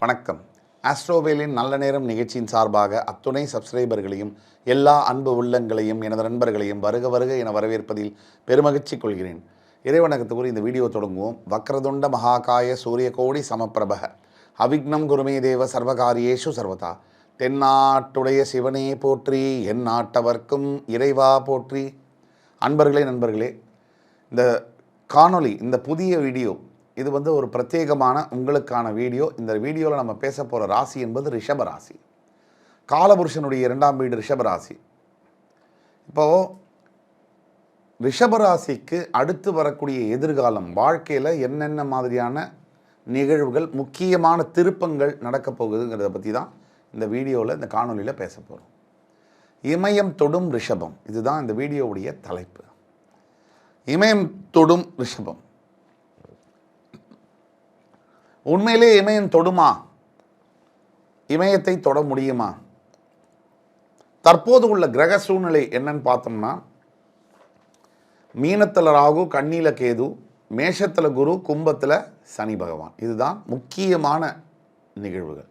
வணக்கம். ஆஸ்ட்ரோவேலின் நல்ல நேரம் நிகழ்ச்சியின் சார்பாக அத்துணை சப்ஸ்கிரைபர்களையும் எல்லா அன்பு உள்ளங்களையும் எனது நண்பர்களையும் வருக வருக என வரவேற்பதில் பெருமகிழ்ச்சி கொள்கிறேன். இறைவணக்கத்துக்கு இந்த வீடியோ தொடங்குவோம். வக்ரதுண்ட மகாகாய சூரியகோடி சமப்பிரபக அவிக்னம் குருமே தேவ சர்வகாரியேஷு சர்வதா. தென்னாட்டுடைய சிவனே போற்றி, என் நாட்டவர்க்கும் இறைவா போற்றி. அன்பர்களே, நண்பர்களே, இந்த காணொளி, இந்த புதிய வீடியோ, இது ஒரு பிரத்யேகமான உங்களுக்கான வீடியோ. இந்த வீடியோவில் நம்ம பேச போகிற ராசி என்பது ரிஷபராசி. காலபுருஷனுடைய 2ஆம் வீடு ரிஷபராசி. இப்போது ரிஷபராசிக்கு அடுத்து வரக்கூடிய எதிர்காலம், வாழ்க்கையில் என்னென்ன மாதிரியான நிகழ்வுகள், முக்கியமான திருப்பங்கள் நடக்கப் போகுதுங்கிறத பற்றி தான் இந்த வீடியோவில், இந்த காணொலியில் பேச போகிறோம். இமயம் தொடும் ரிஷபம், இதுதான் இந்த வீடியோவுடைய தலைப்பு. இமயம் தொடும் ரிஷபம். உண்மையிலே இமயம் தொடுமா? இமயத்தை தொட முடியுமா? தற்போது உள்ள கிரக சூழ்நிலை என்னன்னு பார்த்தோம்னா, மீனத்தில் ராகு, கன்னியில் கேது, மேஷத்தில் குரு, கும்பத்தில் சனி பகவான். இதுதான் முக்கியமான நிகழ்வுகள்.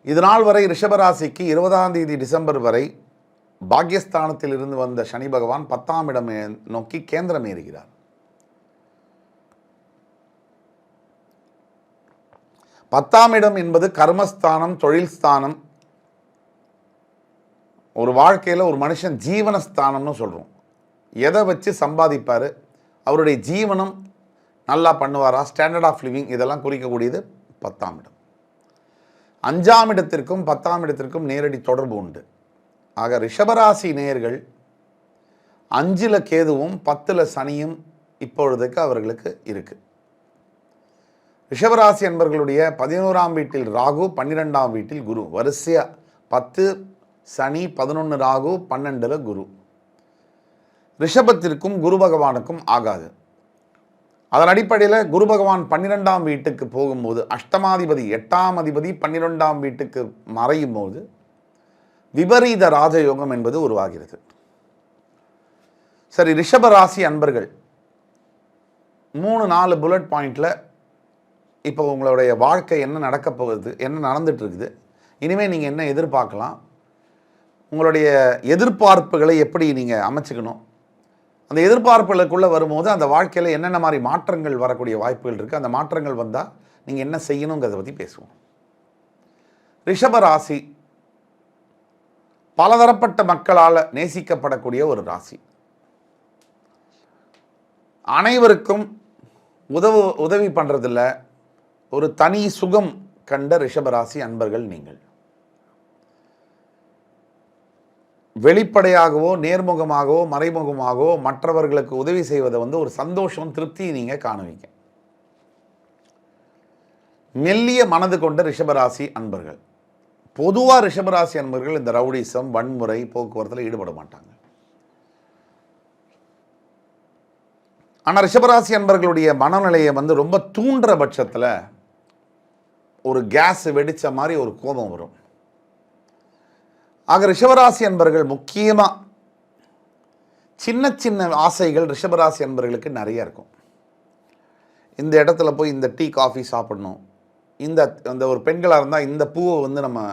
இதனால் வரை ரிஷபராசிக்கு 20ஆம் தேதி டிசம்பர் வரை பாக்யஸ்தானத்தில் இருந்து வந்த சனி பகவான் 10ஆம் இடம் நோக்கி கேந்திரம் ஏறுகிறார். 10ஆம் இடம் என்பது கர்மஸ்தானம், தொழில் ஸ்தானம். ஒரு வாழ்க்கையில் ஒரு மனுஷன் ஜீவனஸ்தானம்னு சொல்கிறோம். எதை வச்சு சம்பாதிப்பார், அவருடைய ஜீவனம் நல்லா பண்ணுவாரா, ஸ்டாண்டர்ட் ஆஃப் லிவிங், இதெல்லாம் குறிக்கக்கூடியது 10ஆம் இடம். 5ஆம் இடத்திற்கும் 10ஆம் இடத்திற்கும் நேரடி தொடர்பு உண்டு. ஆக ரிஷபராசி நேயர்கள் 5ல் கேதுவும் 10ல் சனியும் இப்பொழுதுக்கு அவர்களுக்கு இருக்கு. ரிஷபராசி என்பவர்களுடைய 11ஆம் வீட்டில் ராகு, 12ஆம் வீட்டில் குரு. வரிசையா 10 சனி, 11 ராகு, 12ல் குரு. ரிஷபத்திற்கும் குரு பகவானுக்கும் ஆகாது. அதன் அடிப்படையில் குரு பகவான் 12ஆம் வீட்டுக்கு போகும்போது, அஷ்டமாதிபதி 8ஆம் அதிபதி 12ஆம் வீட்டுக்கு மறையும் போது விபரீத ராஜயோகம் என்பது உருவாகிறது. சரி, ரிஷபராசி அன்பர்கள் 3-4 புல்லட் பாயிண்டில் இப்போ உங்களுடைய வாழ்க்கை என்ன நடக்க போகுது, என்ன நடந்துட்டு இருக்குது, இனிமேல் நீங்கள் என்ன எதிர்பார்க்கலாம், உங்களுடைய எதிர்பார்ப்புகளை எப்படி நீங்கள் அமைச்சுக்கணும், அந்த எதிர்பார்ப்புகளுக்குள்ளே வரும்போது அந்த வாழ்க்கையில் என்னென்ன மாதிரி மாற்றங்கள் வரக்கூடிய வாய்ப்புகள் இருக்குது, அந்த மாற்றங்கள் வந்தால் நீங்கள் என்ன செய்யணுங்கிறத பற்றி பேசுவோம். ரிஷபராசி பலதரப்பட்ட மக்களால் நேசிக்கப்படக்கூடிய ஒரு ராசி. அனைவருக்கும் உதவி பண்ணுறதில்ல ஒரு தனி சுகம் கண்ட ரிஷபராசி அன்பர்கள் நீங்கள். வெளிப்படையாகவோ நேர்முகமாகவோ மறைமுகமாகவோ மற்றவர்களுக்கு உதவி செய்வதை ஒரு சந்தோஷம், திருப்தியை நீங்கள் காணுவீங்க. மெல்லிய மனது கொண்ட ரிஷபராசி அன்பர்கள். பொதுவாக ரிஷபராசி அன்பர்கள் இந்த ரவுடிசம், வன்முறை, போக்குவரத்தில் ஈடுபட மாட்டாங்க. ஆனால் ரிஷபராசி அன்பர்களுடைய மனநிலையை ரொம்ப தூண்டுற பட்சத்தில் ஒரு கேஸ் வெடித்த மாதிரி ஒரு கோபம் வரும். ஆக ரிஷபராசி அன்பர்கள் முக்கியமாக சின்ன சின்ன ஆசைகள் ரிஷபராசி அன்பர்களுக்கு நிறைய இருக்கும். இந்த இடத்துல போய் இந்த டீ காஃபி சாப்பிடணும், இந்த ஒரு பெண்களாக இருந்தால் இந்த பூவை நம்ம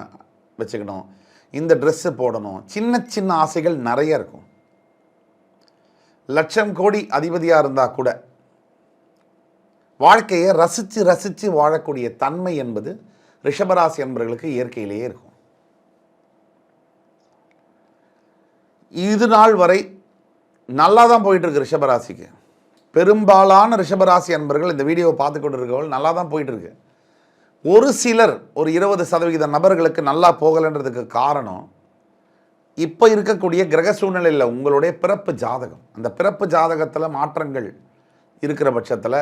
வச்சுக்கணும், இந்த ட்ரெஸ்ஸு போடணும், சின்ன சின்ன ஆசைகள் நிறைய இருக்கும். லட்சம் கோடி அதிபதியாக இருந்தால் கூட வாழ்க்கையை ரசித்து ரசித்து வாழக்கூடிய தன்மை என்பது ரிஷபராசி அன்பர்களுக்கு இயற்கையிலேயே இருக்கும். இது நாள் வரை நல்லா தான் போயிட்டுருக்கு ரிஷபராசிக்கு. பெரும்பாலான ரிஷபராசி அன்பர்கள் இந்த வீடியோவை பார்த்து கொண்டு இருக்கவர்கள் நல்லா தான் போயிட்டுருக்கு. ஒரு சிலர், ஒரு 20% நபர்களுக்கு நல்லா போகலைன்றதுக்கு காரணம் இப்போ இருக்கக்கூடிய கிரக சூழ்நிலையில் உங்களுடைய பிறப்பு ஜாதகம். அந்த பிறப்பு ஜாதகத்தில் மாற்றங்கள் இருக்கிற பட்சத்தில்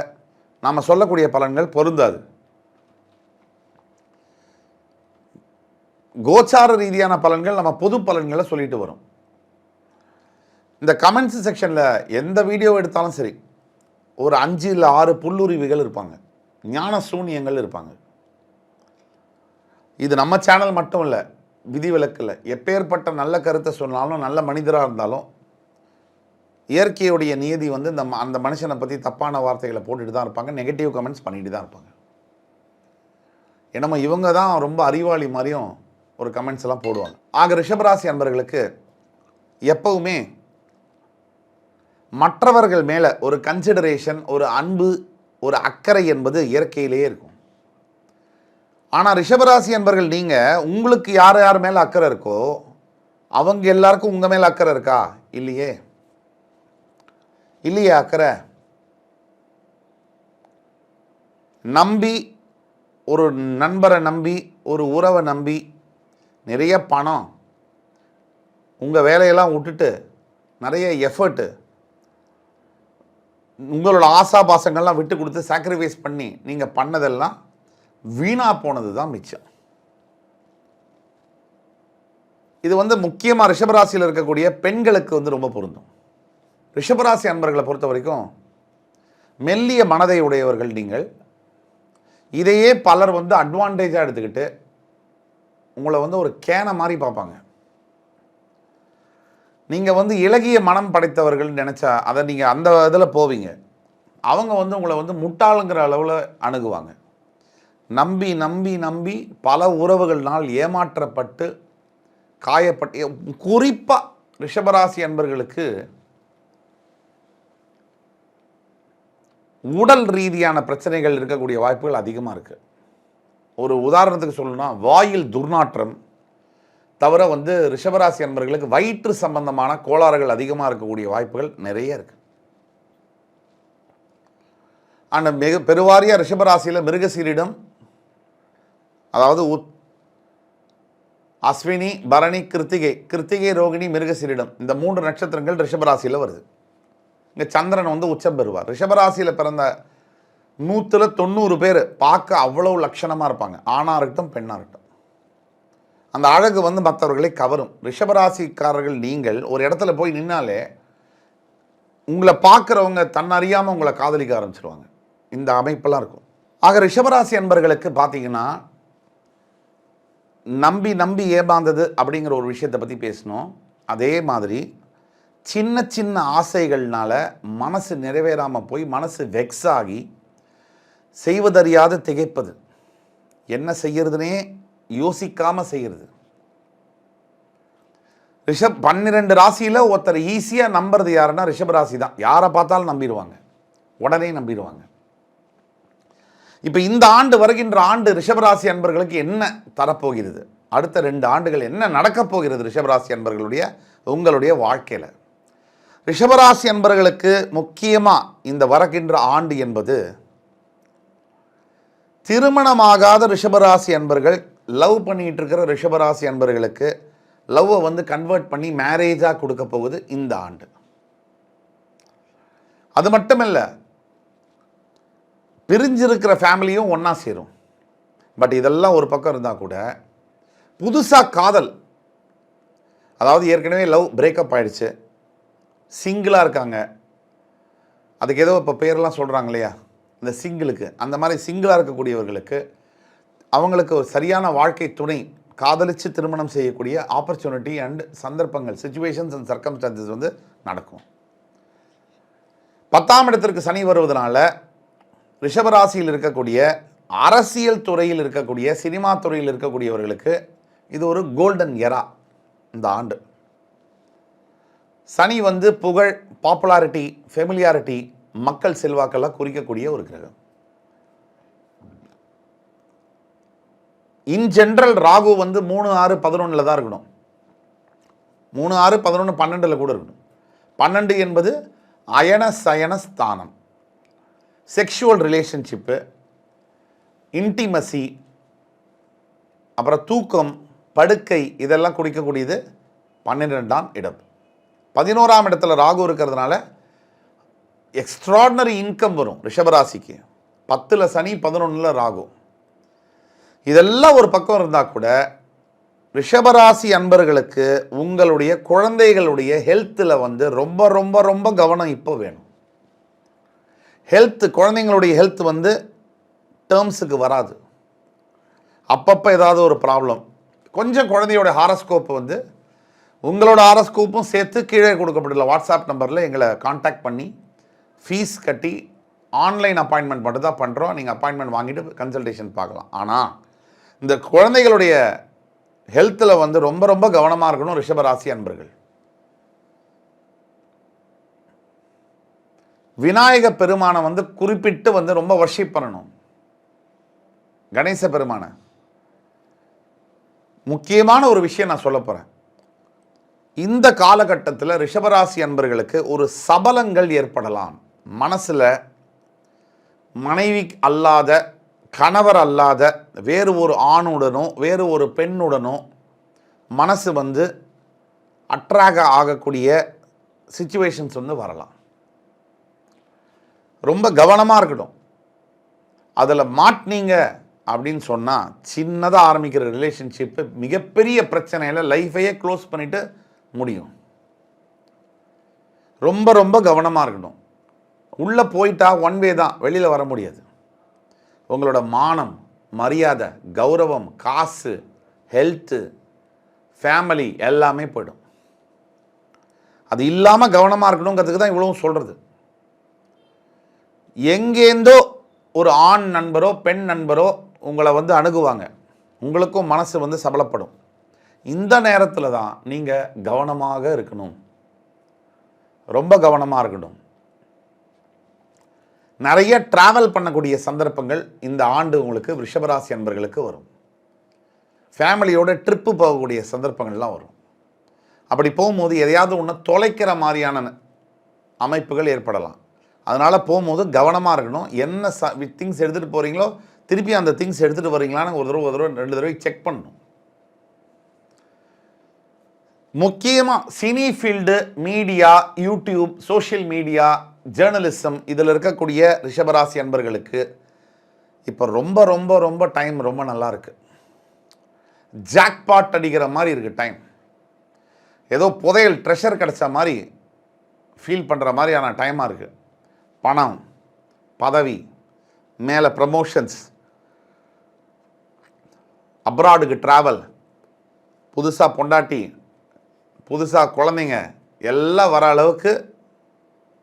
நாம் சொல்லக்கூடிய பலன்கள் பொருந்தாது. கோச்சார ரீதியான பலன்கள் நம்ம பொது பலன்களை சொல்லிட்டு வரும். இந்த கமெண்ட்ஸ் செக்ஷனில் எந்த வீடியோ எடுத்தாலும் சரி, ஒரு 5 இல்லை 6 புல்லுருவிகள் இருப்பாங்க, ஞான சூன்யங்கள் இருப்பாங்க. இது நம்ம சேனல் மட்டும் இல்லை, விதிவிலக்கில் எப்பேற்பட்ட நல்ல கருத்தை சொன்னாலும், நல்ல மனிதராக இருந்தாலும் இயற்கையுடைய நியதி அந்த மனுஷனை பற்றி தப்பான வார்த்தைகளை போட்டுட்டு தான் இருப்பாங்க, நெகட்டிவ் கமெண்ட்ஸ் பண்ணிட்டு தான் இருப்பாங்க. என்னமோ இவங்க தான் ரொம்ப அறிவாளி மாதிரியும் ஒரு கமெண்ட்ஸ் எல்லாம் போடுவாங்க. ஆக ரிஷபராசி அன்பர்களுக்கு எப்பவுமே மற்றவர்கள் மேலே ஒரு கன்சிடரேஷன், ஒரு அன்பு, ஒரு அக்கறை என்பது இயற்கையிலேயே இருக்கும். ஆனால் ரிஷபராசி அன்பர்கள் நீங்கள் உங்களுக்கு யார் யார் மேலே அக்கறை இருக்கோ அவங்க எல்லாருக்கும் உங்கள் மேலே அக்கறை இருக்கா? இல்லையே. இல்லையே அக்கறை. நம்பி, ஒரு நண்பரை நம்பி, ஒரு உறவை நம்பி, நிறைய பணம், உங்கள் வேலையெல்லாம் விட்டுட்டு நிறைய எஃபர்ட்டு, உங்களோட ஆசாபாசங்கள்லாம் விட்டு கொடுத்து சாக்ரிஃபைஸ் பண்ணி நீங்கள் பண்ணதெல்லாம் வீணாக போனது தான் மிச்சம். இது முக்கியமாக ரிஷபராசியில் இருக்கக்கூடிய பெண்களுக்கு ரொம்ப பொருந்தும். ரிஷபராசி அன்பர்களை பொறுத்த வரைக்கும் மெல்லிய மனதை உடையவர்கள் நீங்கள். இதையே பலர் அட்வான்டேஜாக எடுத்துக்கிட்டு உங்களை ஒரு கேன மாதிரி பார்ப்பாங்க. நீங்கள் இலகிய மனம் படைத்தவர்கள் நினச்சா அதை நீங்கள் அந்த இதில் போவீங்க. அவங்க உங்களை முட்டாளுங்கிற அளவில் அணுகுவாங்க. நம்பி நம்பி நம்பி பல உறவுகள்னால் ஏமாற்றப்பட்டு காயப்பட்டு, குறிப்பாக ரிஷபராசி அன்பர்களுக்கு உடல் ரீதியான பிரச்சனைகள் இருக்கக்கூடிய வாய்ப்புகள் அதிகமாக இருக்குது. ஒரு உதாரணத்துக்கு சொல்லணும்னா வாயில் துர்நாற்றம் தவிர ரிஷபராசி அன்பர்களுக்கு வயிற்று சம்பந்தமான கோளாறுகள் அதிகமாக இருக்கக்கூடிய வாய்ப்புகள் நிறைய இருக்குது. ஆனால் மிக பெருவாரியாக ரிஷபராசியில் மிருகசீரிடம், அதாவது அஸ்வினி, பரணி, கிருத்திகை, ரோகிணி, மிருகசீரிடம், இந்த 3 நட்சத்திரங்கள் ரிஷபராசியில் வருது. இங்கே சந்திரன் உச்சம் பெறுவார். ரிஷபராசியில் பிறந்த 100-90 பேர் பார்க்க அவ்வளோ லட்சணமாக இருப்பாங்க. ஆணாக இருக்கட்டும் பெண்ணாக இருக்கட்டும். அந்த அழகு மற்றவர்களை கவரும். ரிஷபராசிக்காரர்கள் நீங்கள் ஒரு இடத்துல போய் நின்னாலே உங்களை பார்க்குறவங்க தன்னறியாமல் உங்களை காதலிக்க ஆரம்பிச்சிருவாங்க. இந்த அமைப்பெல்லாம் இருக்கும். ஆக ரிஷபராசி அன்பர்களுக்கு பார்த்தீங்கன்னா நம்பி நம்பி ஏமாந்தது அப்படிங்கிற ஒரு விஷயத்தை பற்றி பேசணும். அதே மாதிரி சின்ன சின்ன ஆசைகள்னால மனசு நிறைவேறாமல் போய் மனசு வெக்ஸ் ஆகி செய்வதறியாது திகைப்பது, என்ன செய்யறதுனே யோசிக்காமல் செய்கிறது. 12 ராசியில் ஒருத்தர் ஈஸியாக நம்புறது யாருன்னா ரிஷபராசி தான். யாரை பார்த்தாலும் நம்பிடுவாங்க, உடனே நம்பிடுவாங்க. இப்போ இந்த ஆண்டு வருகின்ற ஆண்டு ரிஷபராசி அன்பர்களுக்கு என்ன தரப்போகிறது, அடுத்த 2 ஆண்டுகள் என்ன நடக்கப் போகிறது ரிஷபராசி அன்பர்களுடைய உங்களுடைய வாழ்க்கையில்? ரிஷபராசி அன்பர்களுக்கு முக்கியமாக இந்த வருகின்ற ஆண்டு என்பது திருமணமாகாத ரிஷபராசி அன்பர்கள், லவ் பண்ணிகிட்டு இருக்கிற ரிஷபராசி அன்பர்களுக்கு லவ்வை கன்வெர்ட் பண்ணி மேரேஜாக கொடுக்க போகுது இந்த ஆண்டு. அது மட்டுமல்ல, பிரிஞ்சிருக்கிற ஃபேமிலியும் ஒன்றா சேரும். பட் இதெல்லாம் ஒரு பக்கம் இருந்தால் கூட புதுசாக காதல், அதாவது ஏற்கனவே லவ் பிரேக்கப் ஆகிடுச்சு, சிங்கிளாக இருக்காங்க, அதுக்கு ஏதோ இப்போ பேரெல்லாம் சொல்கிறாங்க இல்லையா இந்த சிங்கிளுக்கு, அந்த மாதிரி சிங்கிளாக இருக்கக்கூடியவர்களுக்கு அவங்களுக்கு ஒரு சரியான வாழ்க்கை துணை காதலித்து திருமணம் செய்யக்கூடிய ஆப்பர்ச்சுனிட்டி அண்ட் சந்தர்ப்பங்கள், சிச்சுவேஷன்ஸ் அண்ட் சர்க்கம்ஸ்டான்சஸ் நடக்கும். 10ஆம் இடத்திற்கு சனி வருவதனால ரிஷபராசியில் இருக்கக்கூடிய அரசியல் துறையில் இருக்கக்கூடிய, சினிமா துறையில் இருக்கக்கூடியவர்களுக்கு இது ஒரு கோல்டன் எரா. இந்த ஆண்டு சனி புகழ், பாப்புலாரிட்டி, ஃபெமிலியாரிட்டி, மக்கள் செல்வாக்கெல்லாம் குறிக்கக்கூடிய ஒரு கிரகம். இன் ஜென்ரல் ராகு 3, 6, 11 தான் இருக்கணும். 3, 6, 11, 12 கூட இருக்கணும். 12 என்பது அயன சயன ஸ்தானம், செக்ஷுவல் ரிலேஷன்ஷிப்பு, இன்டிமசி, அப்புறம் தூக்கம், படுக்கை, இதெல்லாம் குறிக்கக்கூடியது 12ஆம் இடம். 11ஆம் இடத்துல ராகு இருக்கிறதுனால எக்ஸ்ட்ராடினரி இன்கம் வரும் ரிஷபராசிக்கு. 10ல் சனி, 11ல் ராகு. இதெல்லாம் ஒரு பக்கம் இருந்தால் கூட ரிஷபராசி அன்பர்களுக்கு உங்களுடைய குழந்தைகளுடைய ஹெல்த்தில் ரொம்ப ரொம்ப ரொம்ப கவனம் இப்போ வேணும். ஹெல்த், குழந்தைங்களுடைய ஹெல்த் டேர்ம்ஸுக்கு வராது. அப்பப்போ ஏதாவது ஒரு ப்ராப்ளம். கொஞ்சம் குழந்தையோட ஹாரஸ்கோப்பு உங்களோட ஹாரஸ்கோப்பும் சேர்த்து கீழே கொடுக்கப்பட்டுள்ள வாட்ஸ்அப் நம்பரில் எங்களை காண்டாக்ட் பண்ணி ஃபீஸ் கட்டி ஆன்லைன் அப்பாயின்மெண்ட் மட்டும் தான் பண்ணுறோம். நீங்கள் அப்பாயின்மெண்ட் வாங்கிட்டு கன்சல்டேஷன் பார்க்கலாம். ஆனால் இந்த குழந்தைகளுடைய ஹெல்த்தில் வந்து ரொம்ப ரொம்ப கவனமாக இருக்கணும் ரிஷபராசி அன்பர்கள். விநாயக பெருமானை வந்து குறிப்பிட்டு வந்து ரொம்ப வர்ஷிப் பண்ணணும். கணேச பெருமானை. முக்கியமான ஒரு விஷயம் நான் சொல்ல போகிறேன். இந்த காலகட்டத்தில் ரிஷபராசி அன்பர்களுக்கு ஒரு சபலங்கள் ஏற்படலாம். மனசில் மனைவி அல்லாத, கணவர் அல்லாத வேறு ஒரு ஆணுடனோ வேறு ஒரு பெண்ணுடனோ மனசு வந்து அட்ராக்ட் ஆகக்கூடிய சிச்சுவேஷன்ஸ் வந்து வரலாம். ரொம்ப கவனமாக இருக்கட்டும். அதில் மாட்டினீங்க அப்படின்னு சொன்னால் சின்னதாக ஆரம்பிக்கிற ரிலேஷன்ஷிப்பு மிகப்பெரிய பிரச்சனையில் லைஃபையே க்ளோஸ் பண்ணிவிட்டு முடியும். ரொம்ப ரொம்ப கவனமாக இருக்கணும். உள்ளே போயிட்டா ஒன் வே தான், வெளியில் வர முடியாது. உங்களோட மானம், மரியாதை, கௌரவம், காசு, ஹெல்த்து, ஃபேமிலி எல்லாமே போயிடும். அது இல்லாமல் கவனமாக இருக்கணுங்கிறதுக்கு தான் இவ்வளவும் சொல்கிறது. எங்கேருந்தோ ஒரு ஆண் நண்பரோ பெண் நண்பரோ உங்களை வந்து அணுகுவாங்க. உங்களுக்கும் மனசு வந்து சபலப்படும். இந்த நேரத்தில் தான் நீங்கள் கவனமாக இருக்கணும். ரொம்ப கவனமாக இருக்கணும். நிறைய டிராவல் பண்ணக்கூடிய சந்தர்ப்பங்கள் இந்த ஆண்டு உங்களுக்கு ரிஷபராசி அன்பர்களுக்கு வரும். ஃபேமிலியோட ட்ரிப்பு போகக்கூடிய சந்தர்ப்பங்கள்லாம் வரும். அப்படி போகும்போது எதையாவது ஒன்று தொலைக்கிற மாதிரியான அமைப்புகள் ஏற்படலாம். அதனால் போகும்போது கவனமாக இருக்கணும். என்ன திங்ஸ் எடுத்துகிட்டு போகிறீங்களோ திருப்பி அந்த திங்ஸ் எடுத்துகிட்டு வரீங்களான்னு ஒரு தடவை 2 தடவை செக் பண்ணணும். முக்கியமாக cine field, media, YouTube, social media, journalism இதில் இருக்கக்கூடிய ரிஷபராசி அன்பர்களுக்கு இப்போ ரொம்ப ரொம்ப ரொம்ப டைம் ரொம்ப நல்லா இருக்குது. ஜாக்பாட் அடிக்கிற மாதிரி இருக்குது டைம். ஏதோ புதையல் ட்ரெஷர் கிடைச்ச மாதிரி ஃபீல் பண்ணுற மாதிரியான டைமாக இருக்குது. பணம், பதவி, மேலே ப்ரமோஷன்ஸ், அப்ராடுக்கு ட்ராவல், புதுசாக பொண்டாட்டி, புதுசாக குழந்தைங்க எல்லாம் வர அளவுக்கு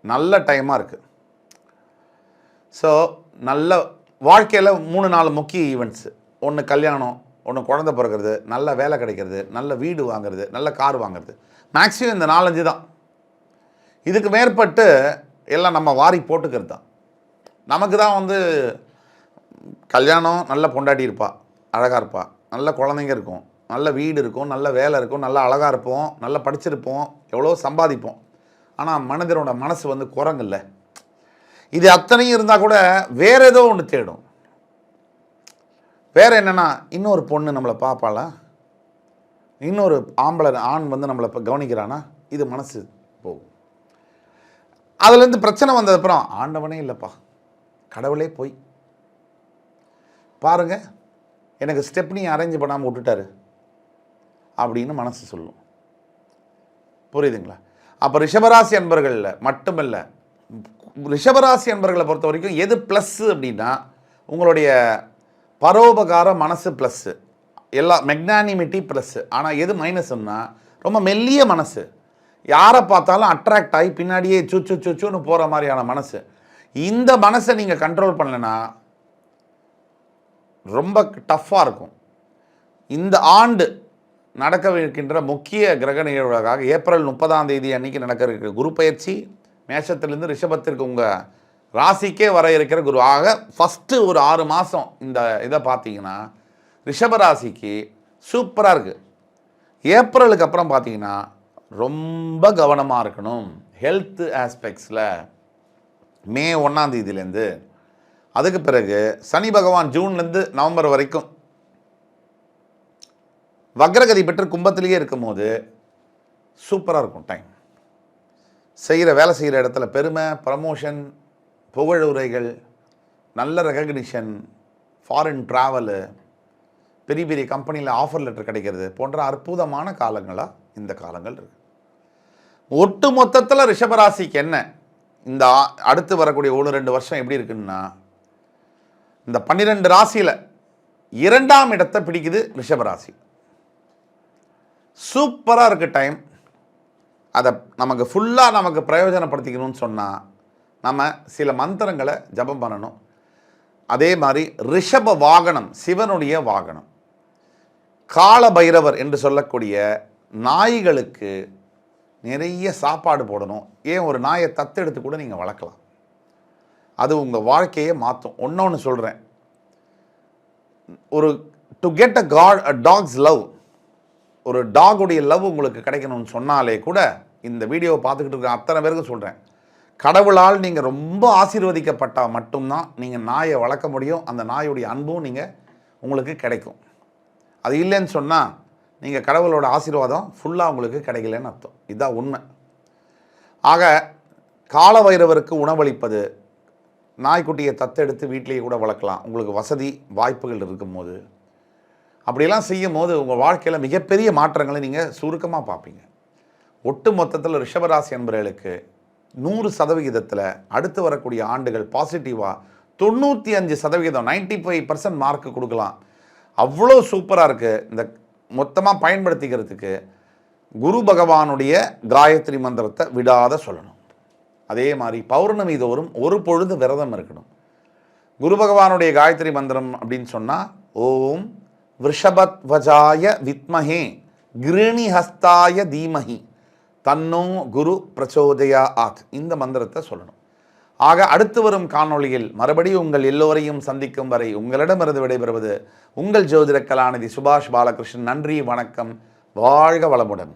நல்ல டைமாக இருக்குது. ஸோ நல்ல வாழ்க்கையில் 3-4 முக்கிய ஈவெண்ட்ஸு. ஒன்று கல்யாணம், ஒன்று குழந்தை பிறக்கிறது, நல்ல வேலை கிடைக்கிறது, நல்ல வீடு வாங்கிறது, நல்ல கார் வாங்கிறது. மேக்ஸிமம் இந்த 4-5 தான். இதுக்கு மேற்பட்டு எல்லாம் நம்ம வாரி போட்டுக்கிறது தான். நமக்கு தான் வந்து கல்யாணம், நல்ல பொண்டாட்டி இருப்பா, அழகாக இருப்பா, நல்ல குழந்தைங்க இருக்கும், நல்ல வீடு இருக்கும், நல்ல வேலை இருக்கும், நல்ல அழகாக இருப்போம், நல்லா படிச்சிருப்போம், எவ்வளோ சம்பாதிப்போம். ஆனால் மனிதனோட மனசு வந்து குரங்கில்ல. இது அத்தனையும் இருந்தால் கூட வேறு ஏதோ ஒன்று தேடும். வேறு என்னென்னா, இன்னொரு பொண்ணு நம்மளை பார்ப்பாளா, இன்னொரு ஆண் வந்து நம்மளை இப்போ கவனிக்கிறானா, இது மனசு போகும். அதுலேருந்து பிரச்சனை வந்ததுக்கப்புறம் ஆண்டவனே இல்லைப்பா, கடவுளே போய் பாருங்க, எனக்கு ஸ்டெப்னி அரேஞ்ச் பண்ணாமல் விட்டுட்டாரு அப்படின்னு மனசு சொல்லும். புரியுதுங்களா? அப்போ ரிஷபராசி அன்பர்களில் மட்டுமில்லை, ரிஷபராசி அன்பர்களை பொறுத்த வரைக்கும் எது ப்ளஸ்ஸு அப்படின்னா, உங்களுடைய பரோபகார மனசு ப்ளஸ்ஸு, எல்லா மெக்னானிமிட்டி ப்ளஸ்ஸு. ஆனால் எது மைனஸ்ன்னா, ரொம்ப மெல்லிய மனசு, யாரை பார்த்தாலும் அட்ராக்ட் ஆகி பின்னாடியே சுச்சுன்னு போகிற மாதிரியான மனசு. இந்த மனசை நீங்கள் கண்ட்ரோல் பண்ணலைன்னா ரொம்ப டஃப்பாக இருக்கும். இந்த ஆண்டு நடக்கவிருக்கின்ற முக்கிய கிரக நிகழ்வுகளுக்காக ஏப்ரல் 30ஆம் தேதி அன்னைக்கு நடக்க இருக்கிற குரு பயிற்சி, மேஷத்திலிருந்து ரிஷபத்திற்கு உங்கள் ராசிக்கே வர இருக்கிற குரு ஆக ஃபஸ்ட்டு ஒரு 6 மாதம் இந்த இதை பார்த்தீங்கன்னா ரிஷபராசிக்கு சூப்பராக இருக்குது. ஏப்ரலுக்கு அப்புறம் பார்த்தீங்கன்னா ரொம்ப கவனமாக இருக்கணும் ஹெல்த் ஆஸ்பெக்ட்ஸில். மே 1ஆம் தேதியிலேருந்து, அதுக்கு பிறகு சனி பகவான் ஜூன்லேருந்து நவம்பர் வரைக்கும் வக்ரகதி பெற்று கும்பத்திலேயே இருக்கும்போது சூப்பராக இருக்கும் டைம். வேலை செய்கிற இடத்துல பெருமை, ப்ரமோஷன், புகழுரைகள், நல்ல ரெகக்னிஷன், ஃபாரின் ட்ராவலு, பெரிய பெரிய கம்பெனியில் ஆஃபர் லெட்டர் கிடைக்கிறது போன்ற அற்புதமான காலங்களாக இந்த காலங்கள் இருக்குது. ஒட்டு மொத்தத்தில் ரிஷபராசிக்கு என்ன இந்த அடுத்து வரக்கூடிய 1-2 வருஷம் எப்படி இருக்குன்னா, இந்த 12 ராசியில் 2ஆம் இடத்தை பிடிக்குது ரிஷபராசி. சூப்பராக இருக்குது டைம். அதை நமக்கு ஃபுல்லாக நமக்கு பிரயோஜனப்படுத்திக்கணும்னு சொன்னால் நம்ம சில மந்திரங்களை ஜபம் பண்ணணும். அதே மாதிரி ரிஷப வாகனம், சிவனுடைய வாகனம், கால பைரவர் என்று சொல்லக்கூடிய நாய்களுக்கு நிறைய சாப்பாடு போடணும். ஏன் ஒரு நாயை தத்தெடுத்து கூட நீங்கள் வளர்க்கலாம். அது உங்கள் வாழ்க்கையை மாற்றும். ஒன்று சொல்கிறேன், ஒரு to get a dog's love, ஒரு டாகுடைய லவ் உங்களுக்கு கிடைக்கணும்னு சொன்னாலே கூட இந்த வீடியோவை பார்த்துக்கிட்டு இருக்க அத்தனை பேருக்கு சொல்கிறேன், கடவுளால் நீங்கள் ரொம்ப ஆசீர்வதிக்கப்பட்டால் மட்டும்தான் நீங்கள் நாயை வளர்க்க முடியும். அந்த நாயுடைய அன்பும் உங்களுக்கு கிடைக்கும். அது இல்லைன்னு சொன்னால் நீங்கள் கடவுளோட ஆசீர்வாதம் ஃபுல்லாக உங்களுக்கு கிடைக்கலன்னு அர்த்தம். இதுதான் உண்மை. ஆக கால பைரவருக்கு உணவளிப்பது, நாய்க்குட்டியை தத்தெடுத்து வீட்டிலேயே கூட வளர்க்கலாம். உங்களுக்கு வசதி வாய்ப்புகள் இருக்கும்போது அப்படியெல்லாம் செய்யும் போது உங்கள் வாழ்க்கையில் மிகப்பெரிய மாற்றங்களை நீங்கள் சுருக்கமாக பார்ப்பீங்க. ஒட்டு மொத்தத்தில் ரிஷபராசி என்பவர்களுக்கு 100% அடுத்து வரக்கூடிய ஆண்டுகள் பாசிட்டிவாக 95%, 95% மார்க்கு கொடுக்கலாம். அவ்வளோ சூப்பராக இருக்குது. இந்த மொத்தமாக பயன்படுத்திக்கிறதுக்கு குரு பகவானுடைய காயத்ரி மந்திரத்தை விடாத சொல்லணும். அதே மாதிரி பௌர்ணமி தோறும் ஒரு பொழுது விரதம் இருக்கணும். குரு பகவானுடைய காயத்ரி மந்திரம் அப்படின்னு சொன்னால் ஓம் விருஷபத்வஜாய வித்மஹே கிருணி ஹஸ்தாய தீமஹி தன்னோ குரு பிரச்சோதயா ஆத், இந்த மந்திரத்தை சொல்லணும். ஆக அடுத்து வரும் காணொளியில் மறுபடியும் உங்கள் எல்லோரையும் சந்திக்கும் வரை உங்களிடமிருந்து விடைபெறுவது உங்கள் ஜோதிட கலாநிதி சுபாஷ் பாலகிருஷ்ணன். நன்றி, வணக்கம், வாழ்க வளமுடன்.